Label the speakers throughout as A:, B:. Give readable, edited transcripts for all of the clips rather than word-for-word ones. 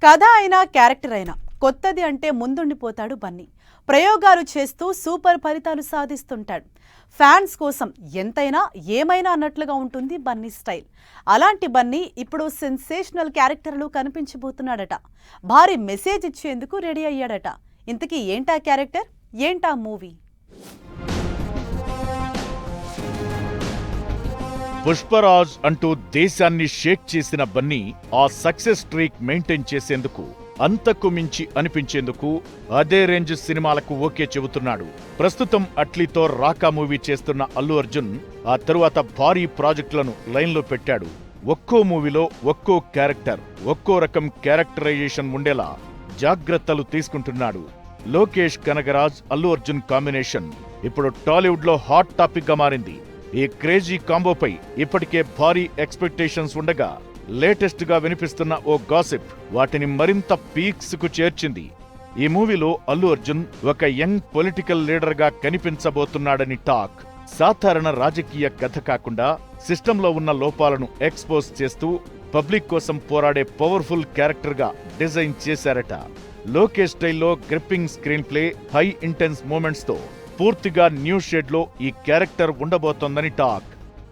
A: కథ అయినా క్యారెక్టర్ అయినా కొత్తది అంటే ముందుండిపోతాడు బన్నీ. ప్రయోగాలు చేస్తూ సూపర్ ఫలితాలు సాధిస్తుంటాడు. ఫ్యాన్స్ కోసం ఎంతైనా ఏమైనా అన్నట్లుగా ఉంటుంది బన్నీ స్టైల్. అలాంటి బన్నీ ఇప్పుడు సెన్సేషనల్ క్యారెక్టర్లు కనిపించబోతున్నాడట. భారీ మెసేజ్ ఇచ్చేందుకు రెడీ అయ్యాడట. ఇంతకీ ఏంటా క్యారెక్టర్, ఏంటా మూవీ?
B: పుష్పరాజ్ అంటూ దేశాన్ని షేక్ చేసిన బన్నీ ఆ సక్సెస్ స్ట్రీక్ మెయింటైన్ చేసేందుకు, అంతకు మించి అనిపించేందుకు అదే రేంజ్ సినిమాలకు ఓకే చెబుతున్నాడు. ప్రస్తుతం అట్లీతో రాకా మూవీ చేస్తున్న అల్లు అర్జున్ ఆ తరువాత భారీ ప్రాజెక్టులను లైన్లో పెట్టాడు. ఒక్కో మూవీలో ఒక్కో క్యారెక్టర్, ఒక్కో రకం క్యారెక్టరైజేషన్ ఉండేలా జాగ్రత్తలు తీసుకుంటున్నాడు. లోకేష్ కనగరాజ్ అల్లు అర్జున్ కాంబినేషన్ ఇప్పుడు టాలీవుడ్ లో హాట్ టాపిక్ గా మారింది. ఈ క్రేజీ కాంబోపై ఇప్పటికే భారీ ఎక్స్పెక్టేషన్స్ ఉండగా లేటెస్ట్ గా వినిపిస్తున్న ఓ గాసిప్ వాటిని మరింత పీక్స్ కు చేర్చింది. ఈ మూవీలో అల్లు అర్జున్ ఒక యంగ్ పొలిటికల్ లీడర్ గా కనిపించబోతున్నాడని టాక్. సాధారణ రాజకీయ కథ కాకుండా సిస్టంలో ఉన్న లోపాలను ఎక్స్పోజ్ చేస్తూ పబ్లిక్ కోసం పోరాడే పవర్ఫుల్ క్యారెక్టర్ గా డిజైన్ చేశారట. లోకేష్ స్టైల్లో gripping screenplay, high intense moments తో పూర్తిగా న్యూ షేడ్ లో ఈ క్యారెక్టర్ ఉండబోతోందని టాక్.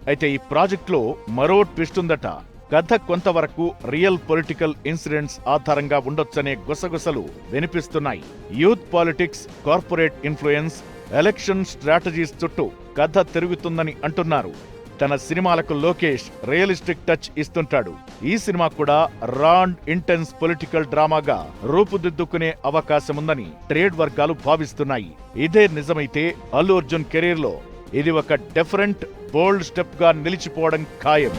B: అయితే ఈ ప్రాజెక్ట్ లో మరో ట్విస్ట్ ఉందట. కథ కొంతవరకు రియల్ పొలిటికల్ ఇన్సిడెంట్స్ ఆధారంగా ఉండొచ్చనే గుసగుసలు వినిపిస్తున్నాయి. Youth politics, corporate influence, election strategies చుట్టూ కథ తిరుగుతుందని అంటున్నారు. తన సినిమాలకు లోకేష్ రియలిస్టిక్ టచ్ ఇస్తుంటాడు. ఈ సినిమా కూడా రాండ్ ఇంటెన్స్ పొలిటికల్ డ్రామాగా రూపుదిద్దుకునే అవకాశముందని ట్రేడ్ వర్గాలు భావిస్తున్నాయి. ఇదే నిజమైతే అల్లు అర్జున్ కెరీర్ లో ఇది ఒక డిఫరెంట్, బోల్డ్ స్టెప్ గా నిలిచిపోవడం ఖాయం.